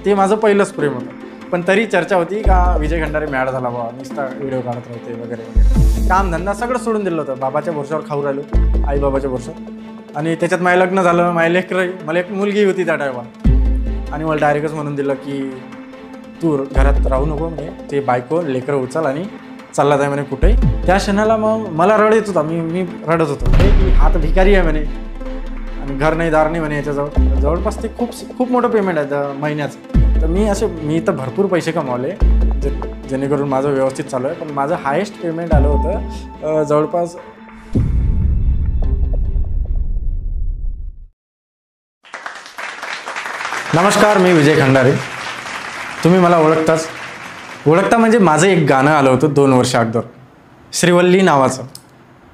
ते माझं पहिलंच प्रेम होतं. पण तरी चर्चा होती का विजय खंडारे मॅड झाला बा, नुसता व्हिडिओ काढत राहते वगैरे वगैरे. कामधंदा सगळं सोडून दिलं होतं, बाबाच्या भरोशावर खाऊ राहिलो, आई बाबाच्या भरोशावर. आणि त्याच्यात माझं लग्न झालं, माझे लेकरं, मला एक मुलगी होती त्या टायमाला. आणि मला डायरेक्टच म्हणून दिलं की तू घरात राहू नको म्हणे, ते बायको लेकरं उचल आणि चालला जाय म्हणे कुठे. त्या क्षणाला मग मला रड येत होता, मी रडत होतो की हा तर भिकारी आहे म्हणे आणि घर नाही दार नाही म्हणे याच्याजवळ. जवळपास ते खूप मोठं पेमेंट आहे महिन्याचं. तर मी तर भरपूर पैसे कमावले जेणेकरून माझं व्यवस्थित चालू आहे. पण माझं हायेस्ट पेमेंट आलं होतं जवळपास नमस्कार, मी विजय खंडारे. तुम्ही मला ओळखता म्हणजे माझं एक गाणं आलं होतं 2 वर्ष अगोदर, श्रीवल्ली नावाचं,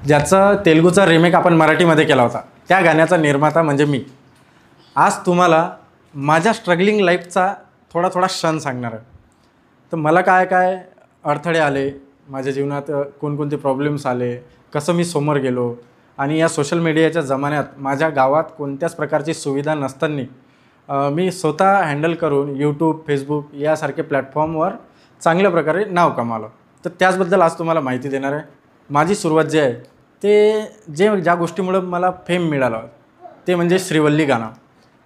ज्याचं तेलुगूचा रिमेक आपण मराठीमध्ये केला होता. त्या गाण्याचा निर्माता म्हणजे मी. आज तुम्हाला माझ्या स्ट्रगलिंग लाईफचा थोडा क्षण सांगणार आहे. तर मला काय अडथळे आले माझ्या जीवनात, कोणकोणते प्रॉब्लेम्स आले, कसं मी समोर गेलो, आणि या सोशल मीडियाच्या जमान्यात माझ्या गावात कोणत्याच प्रकारची सुविधा नसताना मी स्वतः हँडल करून यूट्यूब, फेसबुक यासारखे प्लॅटफॉर्मवर चांगल्या प्रकारे नाव कमावलं. तर त्याचबद्दल आज तुम्हाला माहिती देणार आहे. माझी सुरुवात जे आहे ते ज्या गोष्टीमुळं मला फेम मिळालं ते म्हणजे श्रीवल्ली गाणं.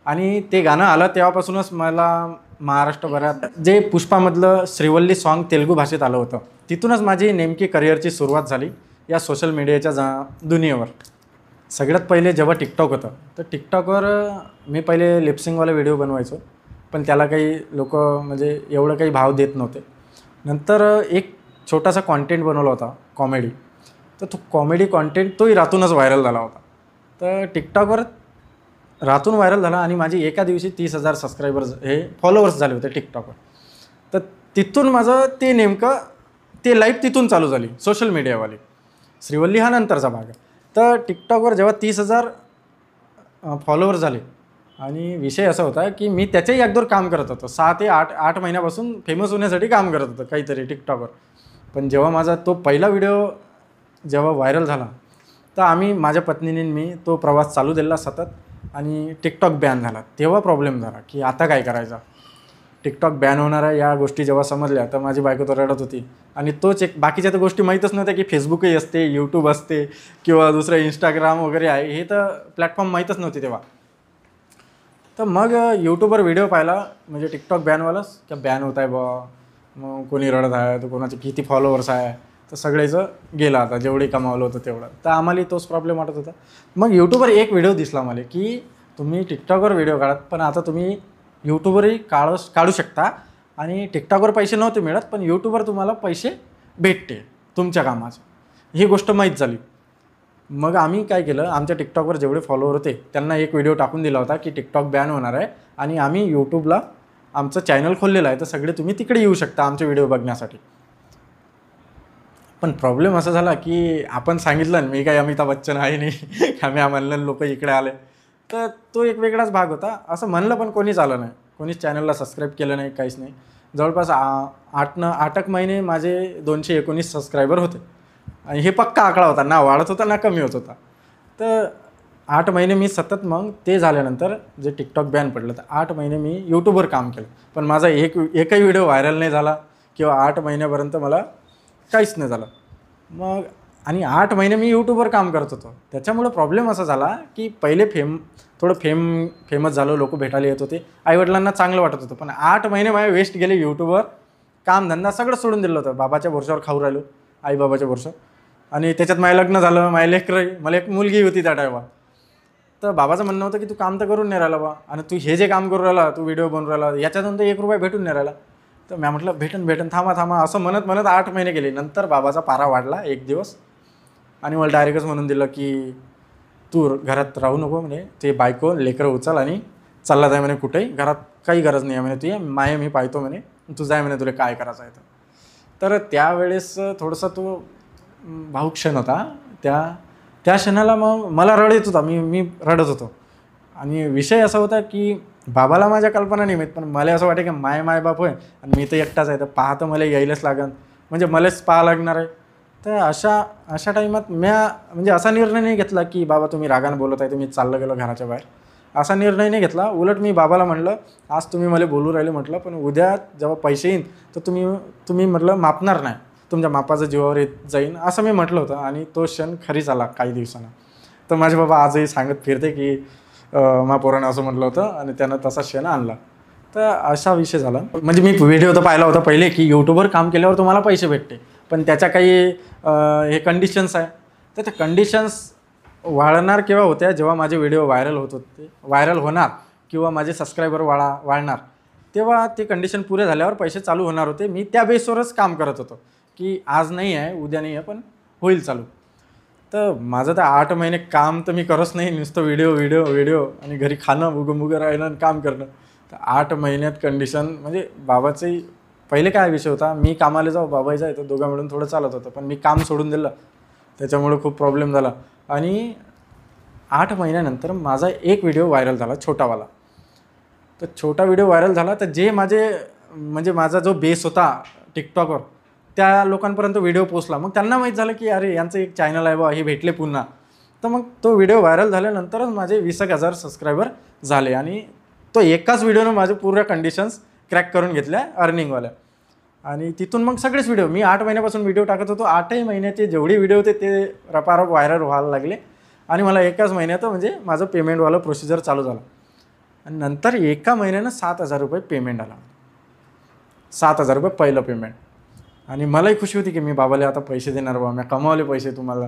आणि ते गाणं आलं तेव्हापासूनच मला महाराष्ट्रभरात जे पुष्पामधलं श्रीवल्ली सॉन्ग तेलुगू भाषेत आलं होतं, तिथूनच माझी नेमकी करिअरची सुरुवात झाली या सोशल मीडियाच्या दुनियेवर. सगळ्यात पहिले जेव्हा टिकटॉक होतं, तर टिकटॉकवर मी पहिले लिपसिंगवाले व्हिडिओ बनवायचो, पण त्याला काही लोक म्हणजे एवढं काही भाव देत नव्हते. नंतर एक छोटासा कॉन्टेंट बनवला होता कॉमेडी, तर तो कॉमेडी कॉन्टेंट तोही रातूनच व्हायरल झाला होता. तर टिकटॉकवर रातून व्हायरल झाला आणि माझी एका दिवशी 30,000 सबस्क्रायबर्स फॉलोअर्स झाले होते टिकटॉकवर. तर तिथून माझं ते लाईफ तिथून चालू झाली, सोशल मीडियावाली. श्रीवल्ली हा नंतरचा भाग आहे. तर टिकटॉकवर जेव्हा 30,000 फॉलोअर्स झाले, आणि विषय असा होता की मी त्याच्याही अगोदर काम करत होतो, 6 ते 8 महिन्यापासून फेमस होण्यासाठी काम करत होतो काहीतरी टिकटॉकवर. पण जेव्हा माझा तो पहिला व्हिडिओ जेव्हा व्हायरल झाला, तर माझ्या पत्नीने मी तो प्रवास चालू दिला सतत, आणि टिकटॉक बॅन झाला. तेव्हा प्रॉब्लेम झाला की आता काय करायचा. टिकटॉक बॅन होणार आहे या गोष्टी जेव्हा समजल्या, तर माझी बायको तर रडत होती. आणि तोच एक बाकीच्या तर गोष्टी माहीतच नव्हत्या की फेसबुकही असते, यूट्यूब असते, किंवा दुसरं इंस्टाग्राम वगैरे आहे, हे तर प्लॅटफॉर्म माहीतच नव्हते तेव्हा. तर मग यूट्यूबवर व्हिडिओ पाहिला, म्हणजे टिकटॉक बॅनवालाच का बॅन होत आहे बा, मग कोणी रडत आहे, तर कोणाचे किती फॉलोअर्स आहे, तर सगळेचं गेलं आता जेवढे कमावलं होतं तेवढं. तर आम्हाला तोच प्रॉब्लेम वाटत होता. मग यूट्यूबवर एक व्हिडिओ दिसला मला की तुम्ही टिकटॉकवर व्हिडिओ काढत, पण आता तुम्ही यूट्यूबवरही काढू शकता, आणि टिकटॉकवर पैसे नव्हते मिळत, पण यूट्यूबवर तुम्हाला पैसे भेटते तुमच्या कामाचं. ही गोष्ट माहीत झाली. मग आम्ही काय केलं, आमच्या टिकटॉकवर जेवढे फॉलोअर होते त्यांना एक व्हिडिओ टाकून दिला होता की टिकटॉक बॅन होणार आहे, आणि आम्ही यूट्यूबला आमचं चॅनल खोललेलं आहे, तर सगळे तुम्ही तिकडे येऊ शकता आमचे व्हिडिओ बघण्यासाठी. पण प्रॉब्लेम असा झाला की आपण सांगितलं, मी काही अमिताभ बच्चन आहे नाही आम्ही म्हणलं लोक इकडे आले, तर तो एक वेगळाच भाग होता. असं म्हणलं पण कोणीच आलं नाही, कोणीच चॅनलला सबस्क्राईब केलं नाही, काहीच नाही. जवळपास 8 महिने माझे 219 सबस्क्रायबर होते, आणि हे पक्का आकडा होता, ना वाढत होता ना कमी होत होता. तर 8 महिने मी सतत, मग ते झाल्यानंतर जे टिकटॉक बॅन पडलं, तर 8 महिने मी यूट्यूबवर काम केलं, पण माझा एकही व्हिडिओ व्हायरल नाही झाला, किंवा 8 महिन्यापर्यंत मला काहीच नाही झालं. मग आणि 8 महिने मी यूट्यूबवर काम करत होतो. त्याच्यामुळं प्रॉब्लेम असा झाला की पहिले थोडं फेमस झालं, लोक भेटायला येत होते, आईवडिलांना चांगलं वाटत होतं. पण 8 महिने माझे वेस्ट गेले यूट्यूबवर. कामधंदा सगळं सोडून दिलं होतं, बाबाच्या भरोशावर खाऊ राहिलो, आई बाबाच्या भरोशावर. आणि त्याच्यात माझं लग्न झालं, माझे लेकरं, मला एक मुलगी होती त्या टायमाला. तर बाबाचं म्हणणं होतं की तू काम तर करून नाही राहिला बा, आणि तू हे जे काम करू राहिला, तू व्हिडिओ बनवून राहिला, याच्यातून तर 1 रुपया भेटून नाही राहिला. तर मी म्हटलं भेटन थांबा असं म्हणत 8 महिने गेले. नंतर बाबाचा पारा वाढला एक दिवस, आणि मला डायरेक्टच म्हणून दिलं की तू घरात राहू नको म्हणे, ते बायको लेकरं उचल आणि चालला जाय म्हणे कुठेही, घरात काही गरज नाही आहे म्हणे, तू माये मी पाहतो म्हणे, तू जाय म्हणे, तुला काय करायचं आहे. तर त्यावेळेस थोडासा तो भावूक क्षण होता. त्या क्षणाला मग मला रड येत होता, मी रडत होतो. आणि विषय असा होता की बाबाला माझ्या कल्पना नाही माहीत, पण मला असं वाटतं की माय बाप होय, आणि मी तर एकटाच आहे, तर पाहतं मला यायलाच लागन, म्हणजे मलाच पाहा लागणार आहे. तर अशा टाईमात म्हणजे असा निर्णय नाही घेतला की बाबा तुम्ही रागानं बोलत आहे, तुम्ही चाललं गेलो घराच्या बाहेर. असा निर्णय नाही घेतला. उलट मी बाबाला म्हटलं, आज तुम्ही मला बोलू राहिले म्हटलं, पण उद्या जेव्हा पैसे येईन तर तुम्ही म्हटलं मापणार नाही, तुमच्या मापाचं जीवावर येत जाईन असं मी म्हटलं होतं. आणि तो क्षण खरीच आला काही दिवसांना. तर माझे बाबा आजही सांगत फिरते की मा पोरानं असं म्हटलं होतं आणि त्यानं तसा क्षण आणला. तर असा विषय झाला. म्हणजे मी व्हिडिओ तर पाहिला होता पहिले की यूट्यूबवर काम केल्यावर तुम्हाला पैसे भेटते, पण त्याच्या काही हे कंडिशन्स आहे. तर त्या कंडिशन्स वाढणार केव्हा होत्या, जेव्हा माझे व्हिडिओ व्हायरल होत होते, व्हायरल होणार किंवा माझे सबस्क्रायबर वाढणार, तेव्हा ते कंडिशन पुरे झाल्यावर पैसे चालू होणार होते. मी त्या बेसवरच काम करत होतो की आज नाही आहे, उद्या नाही आहे, पण होईल चालू. तर माझं तर 8 महिने काम तर मी करत नाही, नुसतं व्हिडिओ आणि घरी खाणं, उगं राहिलं आणि काम करणं. तर 8 महिन्यात कंडिशन म्हणजे बाबाचंही पहिले काय विषय होता, मी कामाला जाऊ, बाबाही जाय, तर दोघं मिळून थोडं चालत होतं. पण मी काम सोडून दिलं, त्याच्यामुळे खूप प्रॉब्लेम झाला. आणि 8 महिन्यानंतर माझा एक व्हिडिओ व्हायरल झाला, छोटावाला. तर छोटा व्हिडिओ व्हायरल झाला, तर जे म्हणजे माझा जो बेस होता टिकटॉकवर, त्या लोकांपर्यंत व्हिडिओ पोचला. मग त्यांना माहीत झालं की अरे यांचं एक चॅनल आहे बा, हे भेटले पुन्हा. तर मग तो व्हिडिओ व्हायरल झाल्यानंतरच माझे 20,000 सबस्क्रायबर झाले. आणि तो एकाच व्हिडिओनं माझे पूर्ण कंडिशन्स क्रॅक करून घेतल्या अर्निंगवाल्या. आणि तिथून मग सगळेच व्हिडिओ मी 8 महिन्यापासून व्हिडिओ टाकत होतो. 8ही महिन्याचे जेवढे व्हिडिओ होते ते रपारप व्हायरल व्हायला लागले. आणि मला एकाच महिन्यात म्हणजे माझं पेमेंटवालं प्रोसिजर चालू झालं. आणि नंतर एका महिन्यानं 7,000 रुपये पेमेंट आला. 7,000 रुपये पहिलं पेमेंट. आणि मलाही खुशी होती की मी बाबाला आता पैसे देणार, बाबा मी कमावले पैसे तुम्हाला.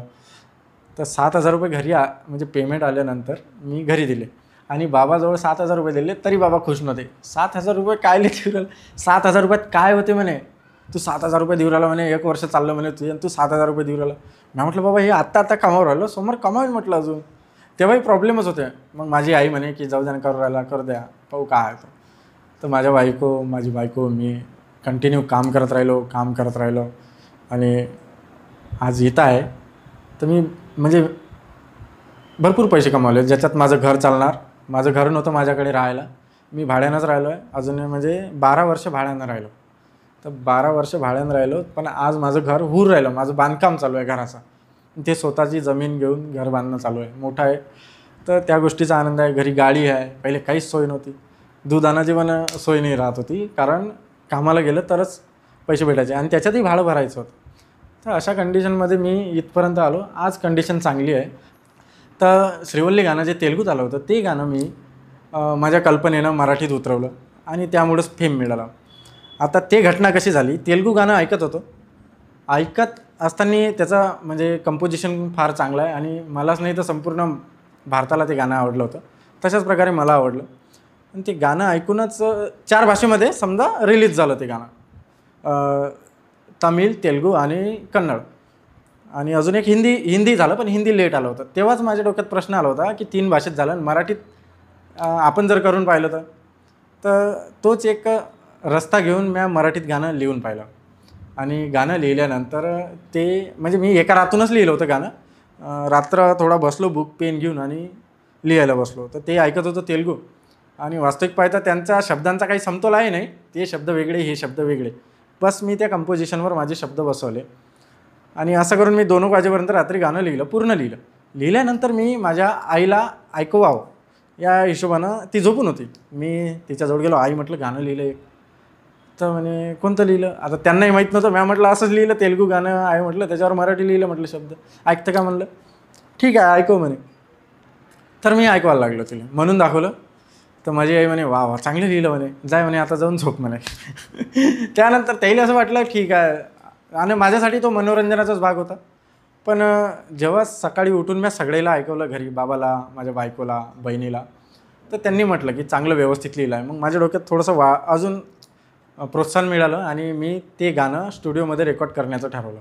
तर 7,000 रुपये घरी म्हणजे पेमेंट आल्यानंतर मी घरी दिले. आणि बाबाजवळ 7,000 रुपये दिले तरी बाबा खुश नव्हते. 7,000 रुपये काय देऊ राहिला, 7,000 रुपयात काय होते म्हणे, तू 7,000 रुपये देऊ राहिला म्हणे, 1 वर्ष चाललं म्हणे तुझे, तू 7,000 रुपये देऊ राहिला. मी म्हटलं बाबा हे आत्ता कामावर राहिलो, समोर कमावेल म्हटलं अजून. तेव्हाही प्रॉब्लेमच होते. मग माझी आई म्हणे की जाऊ द्या, करू राहिला करू द्या, पाहू काय आहे. तर माझी बायको मी कंटिन्यू काम करत राहिलो. आणि आज इथं आहे. तर मी म्हणजे भरपूर पैसे कमावले, ज्याच्यात माझं घर चालणार. माझं घर नव्हतं माझ्याकडे राहायला, मी भाड्यानंच राहिलो आहे अजून. म्हणजे 12 वर्ष भाड्यानं राहिलो. तर 12 वर्ष भाड्यानं राहिलो, पण आज माझं घर होऊन राहिलं. माझं बांधकाम चालू आहे घराचं. ते स्वतःची जमीन घेऊन घर बांधणं चालू आहे, मोठं आहे. तर त्या गोष्टीचा आनंद आहे. घरी गाडी आहे. पहिले काहीच सोय नव्हती, दूध आणायची पण सोय नाही राहत होती, कारण कामाला गेलं तरच पैसे भेटायचे आणि त्याच्यातही भाडं भरायचं होतं. तर अशा कंडिशनमध्ये मी इथपर्यंत आलो. आज कंडिशन चांगली आहे. तर श्रीवल्ली गाणं जे तेलुगूत आलं होतं, ते गाणं मी माझ्या कल्पनेनं मराठीत उतरवलं आणि त्यामुळेच फेम मिळाला. आता ते घटना कशी झाली, तेलुगू गाणं ऐकत होतो. ऐकत असताना त्याचं म्हणजे कंपोजिशन फार चांगलं आहे आणि मलाच नाही तर संपूर्ण भारताला ते गाणं आवडलं होतं. तशाच प्रकारे मला आवडलं. आणि ते गाणं ऐकूनच 4 भाषेमध्ये समजा रिलीज झालं ते गाणं, तमिळ, तेलुगू आणि कन्नड. आणि अजून एक हिंदी झालं, पण हिंदी लेट आलं होतं. तेव्हाच माझ्या डोक्यात प्रश्न आला होता की 3 भाषेत झालं आणि मराठीत आपण जर करून पाहिलं तर तोच एक रस्ता घेऊन मी मराठीत गाणं लिहून पाहिलं. आणि गाणं लिहिल्यानंतर ते म्हणजे मी एका रातूनच लिहिलं होतं गाणं. रात्र थोडा बसलो बुक पेन घेऊन आणि लिहायला बसलो. तर ते ऐकत होतं तेलुगू. आणि वास्तविक पाहता त्यांच्या शब्दांचा काही समतोल आहे नाही, ते शब्द वेगळे, हे शब्द वेगळे. बस मी त्या कंपोजिशनवर माझे शब्द बसवले आणि असं करून मी 2 वाजेपर्यंत रात्री गाणं लिहिलं, पूर्ण लिहिलं. लिहिल्यानंतर मी माझ्या आईला ऐकवावं या हिशोबानं, ती झोपून होती. मी तिच्याजवळ गेलो. आई म्हटलं गाणं लिहिलं एक. तर म्हणे कोणतं लिहिलं. आता त्यांनाही माहीत नव्हतं. मी म्हटलं असंच लिहिलं तेलुगू गाणं आहे म्हटलं, त्याच्यावर मराठी लिहिलं म्हटलं शब्द. ऐकतं का म्हणलं. ठीक आहे ऐकव म्हणे. तर मी ऐकवायला लागलो तिला, म्हणून दाखवलं. तर माझी आई म्हणे वा वा चांगलं लिहिलं म्हणे, जाय म्हणे आता जाऊन झोप म्हणे. त्यानंतर त्याला असं वाटलं ठीक आहे. आणि माझ्यासाठी तो मनोरंजनाचाच भाग होता. पण जेव्हा सकाळी उठून मी सगळ्याला ऐकवलं घरी, बाबाला, माझ्या बायकोला, बहिणीला, तर त्यांनी म्हटलं की चांगलं व्यवस्थित लिहिलं आहे. मग माझ्या डोक्यात थोडंसं अजून प्रोत्साहन मिळालं आणि मी ते गाणं स्टुडिओमध्ये रेकॉर्ड करण्याचं ठरवलं.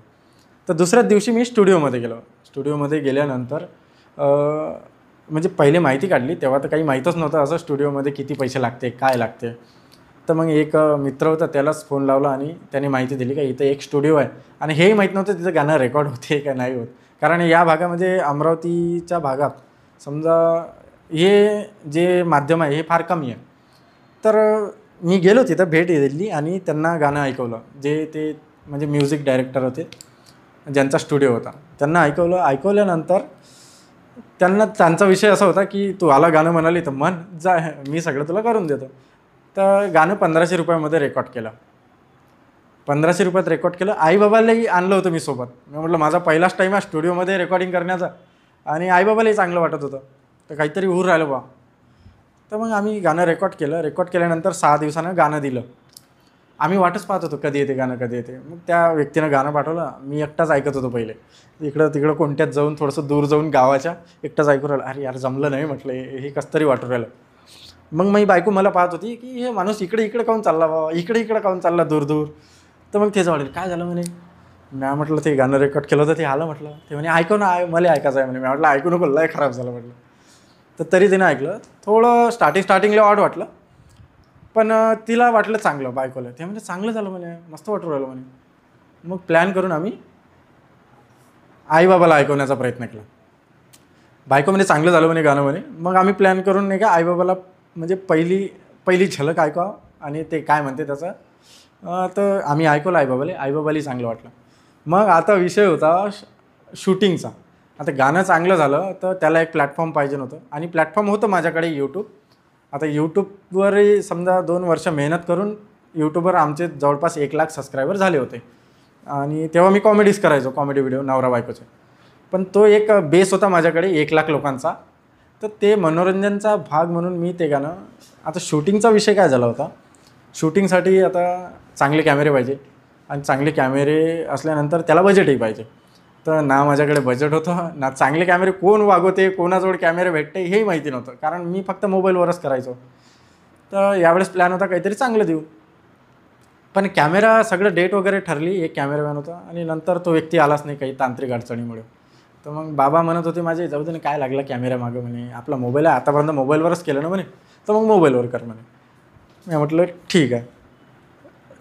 तर दुसऱ्याच दिवशी मी स्टुडिओमध्ये गेलो. स्टुडिओमध्ये गेल्यानंतर म्हणजे पहिले माहिती काढली. तेव्हा तर काही माहीतच नव्हतं असं स्टुडिओमध्ये किती पैसे लागते, काय लागते. तर मग एक मित्र होता, त्यालाच फोन लावला आणि त्याने माहिती दिली का इथं एक स्टुडिओ आहे. आणि हेही माहीत नव्हतं तिथं गाणं रेकॉर्ड होते का नाही होत, कारण या भागामध्ये अमरावतीच्या भागात समजा हे जे माध्यम आहे हे फार कमी आहे. तर मी गेलो तिथं, भेट दिली आणि त्यांना गाणं ऐकवलं. जे ते म्हणजे म्युझिक डायरेक्टर होते, ज्यांचा स्टुडिओ होता, त्यांना ऐकवलं. ऐकवल्यानंतर त्यांचा विषय असा होता की तू आला गाणं म्हणाली तर म्हण, जा मी सगळं तुला करून देतो. तर गाणं 1500 रुपयामध्ये रेकॉर्ड केलं. 1500 रुपयात रेकॉर्ड केलं. आईबाबालाही आणलं होतं मी सोबत. मी म्हटलं माझा पहिलाच टाईम आहे स्टुडिओमध्ये रेकॉर्डिंग करण्याचा आणि आईबाबालाही चांगलं वाटत होतं, तर काहीतरी होऊन राहिलं बा. तर मग आम्ही गाणं रेकॉर्ड केलं. रेकॉर्ड केल्यानंतर 6 दिवसानं गाणं दिलं. आम्ही वाटच पाहत होतो कधी येते गाणं, कधी येते. मग त्या व्यक्तीनं गाणं पाठवलं. मी एकटाच ऐकत होतो पहिले, इकडं तिकडं कोणत्यात जाऊन थोडंसं दूर जाऊन गावाच्या एकटाच ऐकू राहिलं. अरे यार जमलं नाही म्हटलं, हे कसं तरी वाटू राहिलं. मग माझी बायको मला पाहत होती की हे माणूस इकडे इकडे काहून चालला बाबा, इकडे इकडे काहून चालला दूर दूर. तर मग तेच वाटेल काय झालं म्हणे. मी म्हटलं ते गाणं रेकॉर्ड केलं होतं ते आलं म्हटलं. ते म्हणे ऐकू ना, मला ऐकायचं आहे म्हणे. मी म्हटलं ऐकू नको, लय खराब झालं म्हटलं. तर तरी तिनं ऐकलं. थोडं स्टार्टिंगला ऑड वाटलं, पण तिला वाटलं चांगलं, बायकोला. ते म्हणजे चांगलं झालं म्हणे, मस्त वाटू राहिलं म्हणे. मग प्लॅन करून आम्ही आईबाबाला ऐकवण्याचा प्रयत्न केला. बायको म्हणजे चांगलं झालं म्हणे गाणं म्हणे. मग आम्ही प्लॅन करून नाही का आईबाबाला म्हणजे पहिली झलक ऐकावं आणि ते काय म्हणते त्याचं. तर आम्ही ऐकवलं आईबाबालाही चांगलं वाटलं. मग आता विषय होता शूटिंगचा. आता गाणं चांगलं झालं तर त्याला एक प्लॅटफॉर्म पाहिजे होतं आणि प्लॅटफॉर्म होतं माझ्याकडे यूट्यूब. आता यूट्यूबवरही समजा 2 वर्ष मेहनत करून यूट्यूबवर आमचे जवळपास 1 लाख सबस्क्रायबर झाले होते. आणि तेव्हा मी कॉमेडीज करायचो, कॉमेडी व्हिडिओ नवरा बायकोचे. पण तो एक बेस होता माझ्याकडे 1 लाख लोकांचा. तर ते मनोरंजनचा भाग म्हणून मी ते गाणं. आता शूटिंगचा विषय काय झाला होता, शूटिंगसाठी आता चांगले कॅमेरे पाहिजे आणि चांगले कॅमेरे असल्यानंतर त्याला बजेटही पाहिजे. तर ना माझ्याकडे बजेट होतं, ना चांगले कॅमेरे कोण वागवते, कोणाजवळ कॅमेरे भेटते हेही माहिती नव्हतं, कारण मी फक्त मोबाईलवरच करायचो. तर यावेळेस प्लॅन होता काहीतरी चांगलं देऊ. पण कॅमेरा सगळं डेट वगैरे ठरली, एक कॅमेरामॅन होता आणि नंतर तो व्यक्ती आलाच नाही काही तांत्रिक अडचणीमुळे. तर मग बाबा म्हणत होते माझे, जाऊ दे काय लागलं कॅमेरा मागं म्हणे, आपला मोबाईल आहे, आतापर्यंत मोबाईलवरच केलं ना म्हणे, तर मग मोबाईलवर कर म्हणे. मी म्हटलं ठीक आहे.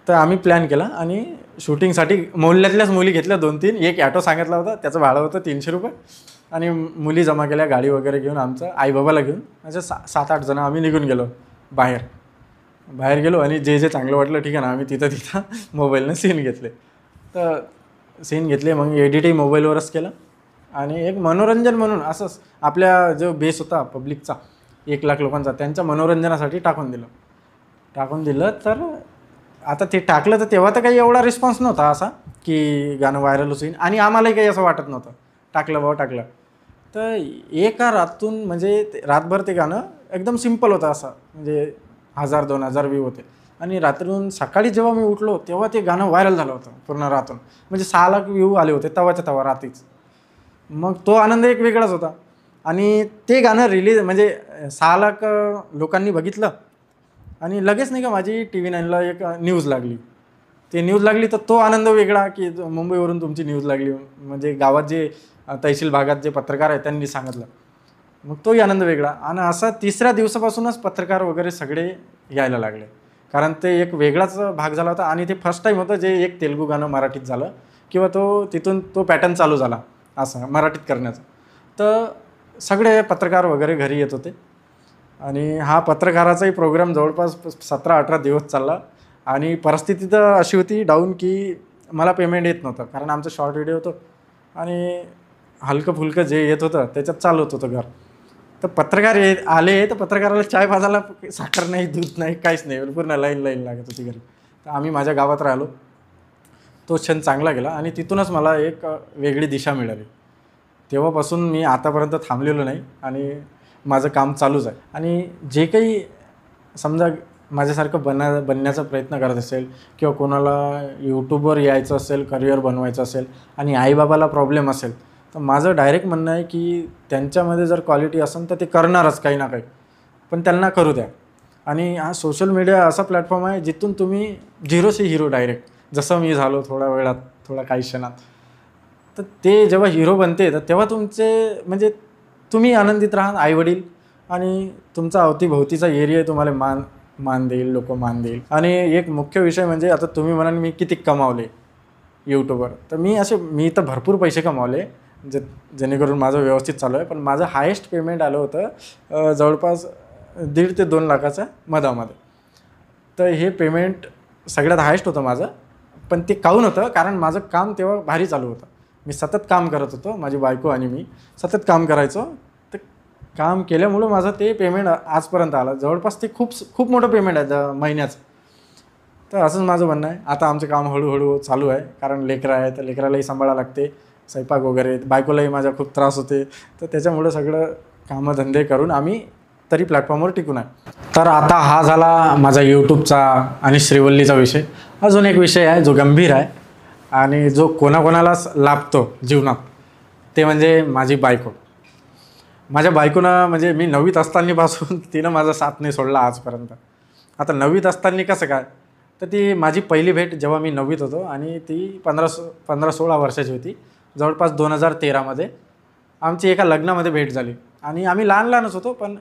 तर आम्ही प्लॅन केला आणि शूटिंगसाठी मोहल्ल्यातल्याच मुली घेतल्या 2-3. एक ॲटो सांगितला होता, त्याचं भाडं होतं 300 रुपये. आणि मुली जमा केल्या गाडी वगैरे घेऊन, आमचं आईबाबाला घेऊन असे 7-8 जणं आम्ही निघून गेलो बाहेर गेलो. आणि जे चांगलं वाटलं ठीक आहे ना, आम्ही तिथं मोबाईलनं सीन घेतले. तर सीन घेतले, मग एडिटही मोबाईलवरच केलं. आणि एक मनोरंजन म्हणून असंच आपल्या जो बेस होता पब्लिकचा 1 लाख लोकांचा, त्यांच्या मनोरंजनासाठी टाकून दिलं. तर आता ते टाकलं तर तेव्हा तर काही एवढा रिस्पॉन्स नव्हता असा की गाणं व्हायरल होईल, आणि आम्हालाही काही असं वाटत नव्हतं टाकलं. तर एका रातून म्हणजे रातभर ते गाणं एकदम सिम्पल होतं, असं म्हणजे 1000-2000 व्ह्यू होते. आणि रात्रीहून सकाळी जेव्हा मी उठलो तेव्हा ते गाणं व्हायरल झालं होतं पूर्ण रातून, म्हणजे 6 लाख व्ह्यू आले होते तेव्हा रात्रीच. मग तो आनंद एक वेगळाच होता. आणि ते गाणं रिलीज म्हणजे 6 लाख लोकांनी बघितलं आणि लगेच नाही का माझी TV 9ला एक न्यूज लागली. तर तो आनंद वेगळा की मुंबईवरून तुमची न्यूज लागली, म्हणजे गावात जे तहसील भागात जे पत्रकार आहेत त्यांनी सांगितलं. मग तोही आनंद वेगळा. आणि असा 3ऱ्या दिवसापासूनच पत्रकार वगैरे सगळे यायला लागले, कारण ते एक वेगळाच भाग झाला होता. आणि ते फर्स्ट टाईम होतं जे एक तेलुगू गाणं मराठीत झालं किंवा तिथून तो पॅटर्न चालू झाला असं मराठीत करण्याचा. तर सगळे पत्रकार वगैरे घरी येत होते. आणि हा पत्रकाराचाही प्रोग्राम जवळपास 17-18 दिवस चालला. आणि परिस्थिती तर अशी होती डाऊन की मला पेमेंट येत नव्हतं, कारण आमचं शॉर्ट व्हिडिओ होतं आणि हलकं फुलकं जे येत होतं त्याच्यात चालवत होतं घर. तर पत्रकार आले तर पत्रकाराला चाय पाजायला साखर नाही, दूध नाही, काहीच नाही, पूर्ण लाईन लागत होती घरी. तर आम्ही माझ्या गावात राहिलो. तो क्षण चांगला गेला आणि तिथूनच मला एक वेगळी दिशा मिळाली. तेव्हापासून मी आतापर्यंत थांबलेलो नाही आणि माझं काम चालूच आहे. आणि जे काही समजा माझ्यासारखं बनण्याचा प्रयत्न करत असेल किंवा कोणाला यूट्यूबवर यायचं असेल, करिअर बनवायचं असेल आणि आईबाबाला प्रॉब्लेम असेल, तर माझं डायरेक्ट म्हणणं आहे की त्यांच्यामध्ये जर क्वालिटी असेल तर ते करणारच काही ना काही, पण त्यांना करू द्या. आणि हा सोशल मीडिया असा प्लॅटफॉर्म आहे जिथून तुम्ही झिरोशी हिरो डायरेक्ट, जसं मी झालो थोड्या वेळात, थोड्या काही क्षणात. तर ते जेव्हा हिरो बनते तर तेव्हा तुमचे म्हणजे तुम्ही आनंदित राहा, आईवडील आणि तुमचा अवतीभोवतीचा एरिया तुम्हाला मान देईल, लोक मान देईल. आणि एक मुख्य विषय म्हणजे आता तुम्ही म्हणाल मी किती कमावले यूट्यूबवर, तर मी तर भरपूर पैसे कमावले जेणेकरून माझं व्यवस्थित चालू आहे. पण माझं हायेस्ट पेमेंट आलं होतं जवळपास 1.5 ते 2 लाखाच्या मधामध्ये. तर हे पेमेंट सगळ्यात हायेस्ट होतं माझं. पण ते काहून होतं, कारण माझं काम तेव्हा भारी चालू होतं. मी सतत काम करत होतो, माझी बायको आणि मी सतत काम करायचो. काम केल्यामुळं माझं ते पेमेंट आजपर्यंत आलं. जवळपास ते खूप खूप मोठं पेमेंट आहे महिन्याचं. तर असंच माझं म्हणणं आहे. आता आमचं काम हळूहळू चालू आहे, कारण लेकरं आहे तर लेकरालाही सांभाळावं लागते, स्वयंपाक वगैरे. बायकोलाही माझ्या खूप त्रास होते, तर त्याच्यामुळं सगळं कामधंदे करून आम्ही तरी प्लॅटफॉर्मवर टिकून आहे. तर आता हा झाला माझा यूट्यूबचा आणि श्रीवल्लीचा विषय. अजून एक विषय आहे जो गंभीर आहे आणि जो कोणाकोणालाच लाभतो जीवनात, ते म्हणजे माझी बायको. माझ्या बायकोनं म्हणजे मी 9वीत असतानापासून तिनं माझा साथ नाही सोडला आजपर्यंत. आता 9वीत असताना कसं काय, तर ती माझी पहिली भेट जेव्हा मी 9वीत होतो आणि ती 15-16 वर्षाची होती. जवळपास 2013मध्ये आमची एका लग्नामध्ये भेट झाली. आणि आम्ही लहानच होतो, पण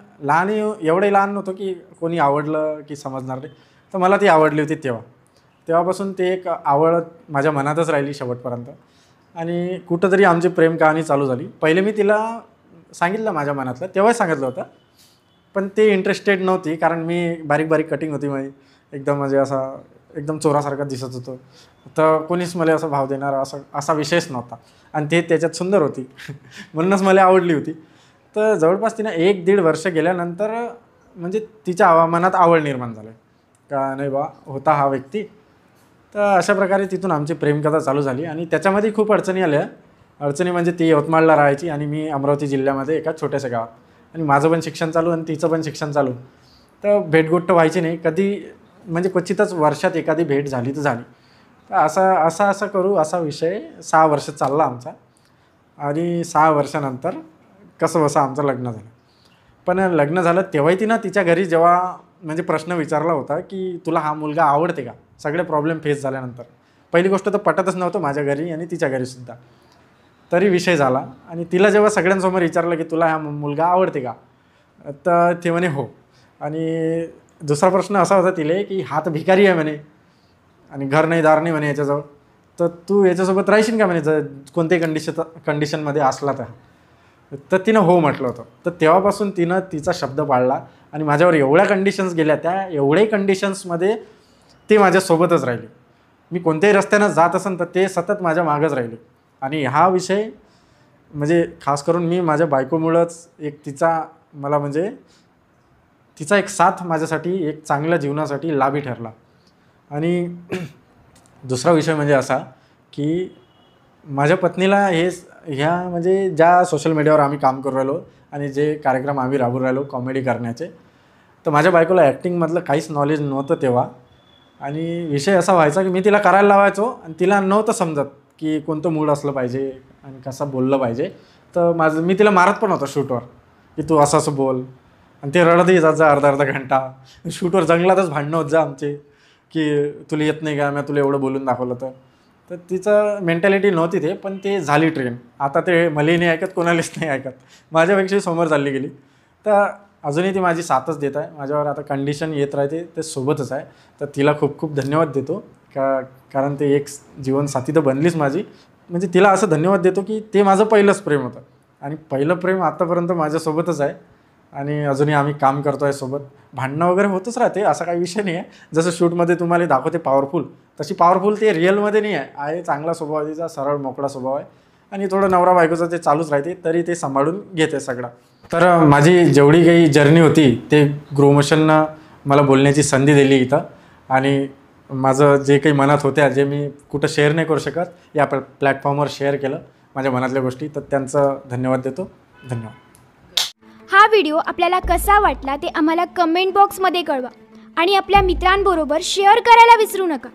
एवढंही लहान नव्हतो की कोणी आवडलं की समजणार नाही. तर मला ती आवडली होती तेव्हापासून ते एक आवड माझ्या मनातच राहिली शेवटपर्यंत. आणि कुठंतरी आमची प्रेम कहाणी चालू झाली. पहिले मी तिला सांगितलं माझ्या मनातलं, तेव्हाच सांगितलं होतं, पण ते इंटरेस्टेड नव्हती, कारण मी बारीक कटिंग होती माझी, एकदम म्हणजे एकदम चोरासारखा दिसत होतो. तर कोणीच मला असा भाव देणार असा विषयच नव्हता. आणि ते त्याच्यात सुंदर होती म्हणूनच मला आवडली होती. तर जवळपास तिनं 1-1.5 वर्ष गेल्यानंतर म्हणजे तिच्या मनात आवड निर्माण झाली का नाही बा होता हा व्यक्ती. तर अशा प्रकारे तिथून आमची प्रेमकथा चालू झाली. आणि त्याच्यामध्ये खूप अडचणी आल्या. अडचणी म्हणजे ती यवतमाळला राहायची आणि मी अमरावती जिल्ह्यामध्ये एका छोट्याशा गावात. आणि माझं पण शिक्षण चालू आणि तिचं पण शिक्षण चालू. तर भेटगोष्ट व्हायची नाही कधी, म्हणजे क्वचितच वर्षात एखादी भेट झाली तर झाली. तर असा करू असा विषय 6 वर्ष चालला आमचा. आणि 6 वर्षानंतर कसं आमचं लग्न झालं. पण लग्न झालं तेव्हाही तिनं तिच्या घरी जेव्हा म्हणजे प्रश्न विचारला होता की तुला हा मुलगा आवडते का, सगळे प्रॉब्लेम फेस झाल्यानंतर. पहिली गोष्ट तर पटतच नव्हतं माझ्या घरी आणि तिच्या घरीसुद्धा. तरी विषय झाला आणि तिला जेव्हा सगळ्यांसमोर विचारलं की तुला हा मुलगा आवडते का, तर ते म्हणे हो. आणि दुसरा प्रश्न असा होता तिला की हा तर भिकारी आहे म्हणे आणि घर नाही दार नाही म्हणे याच्याजवळ, तर तू याच्यासोबत राहशील का म्हणे जर कोणत्याही कंडिशनमध्ये असला तर तिनं हो म्हटलं होतं. तर तेव्हापासून तिनं तिचा शब्द पाळला आणि माझ्यावर एवढ्या कंडिशन्स गेल्या, त्या एवढ्याही कंडिशन्समध्ये ते माझ्यासोबतच राहिले. मी कोणत्याही रस्त्यानं जात असेल तर ते सतत माझ्या मागच राहिले. आणि हा विषय म्हणजे खास करून मी माझ्या बायकोमुळंच तिचा एक साथ माझ्यासाठी एक चांगल्या जीवनासाठी लाभी ठरला. आणि दुसरा विषय म्हणजे असा की माझ्या पत्नीला म्हणजे ज्या सोशल मीडियावर आम्ही काम करू राहिलो आणि जे कार्यक्रम आम्ही राबवून राहिलो कॉमेडी करण्याचे, तर माझ्या बायकोला ॲक्टिंगमधलं काहीच नॉलेज नव्हतं तेव्हा. आणि विषय असा व्हायचा की मी तिला करायला लावायचो आणि तिला नव्हतं समजत की कोणतं मूड असलं पाहिजे आणि कसं बोललं पाहिजे. तर मी तिला मारत पण होतो शूटवर की तू असं बोल, आणि ते रडतही जात जा अर्धा घंटा. शूटवर जंगलातच भांडणं होत जा आमचे की तुला येत नाही का, मी तुला एवढं बोलून दाखवलं तर तिचं मेंटॅलिटी नव्हती ते, पण ते झाली ट्रेन. आता ते मलाही नाही ऐकत, कोणालाच नाही ऐकत, माझ्यापेक्षाही समोर चालली गेली. तर अजूनही ती माझी साथच देत आहे माझ्यावर. आता कंडिशन येत राहते ते सोबतच आहे. तर तिला खूप खूप धन्यवाद देतो कारण ते एक जीवनसाथी तर बनलीच माझी. म्हणजे तिला असं धन्यवाद देतो की ते माझं पहिलंच प्रेम होतं आणि पहिलं प्रेम आत्तापर्यंत माझ्यासोबतच आहे. आणि अजूनही आम्ही काम करतो आहे सोबत. भांडणं वगैरे होतच राहते, असा काही विषय नाही आहे. जसं शूटमध्ये तुम्हाला दाखवते पॉवरफुल, तशी पॉवरफुल ते रिअलमध्ये नाही आहे. चांगला स्वभाव, तिचा सरळ मोकळा स्वभाव आहे आणि थोडं नवरा बायकोचं ते चालूच राहते, तरी ते सांभाळून घेते सगळं. तर माझी जेवढी काही जर्नी होती ते ग्रोमोशननं मला बोलण्याची संधी दिली इथं. आणि माझं जे काही मनात होत्या, जे मी कुठं शेअर नाही करू शकत, या प्लॅटफॉर्मवर शेअर केलं माझ्या मनातल्या गोष्टी, तर त्यांचं धन्यवाद देतो. धन्यवाद. हा व्हिडिओ आपल्याला कसा वाटला ते आम्हाला कमेंट बॉक्समध्ये कळवा आणि आपल्या मित्रांबरोबर शेअर करायला विसरू नका.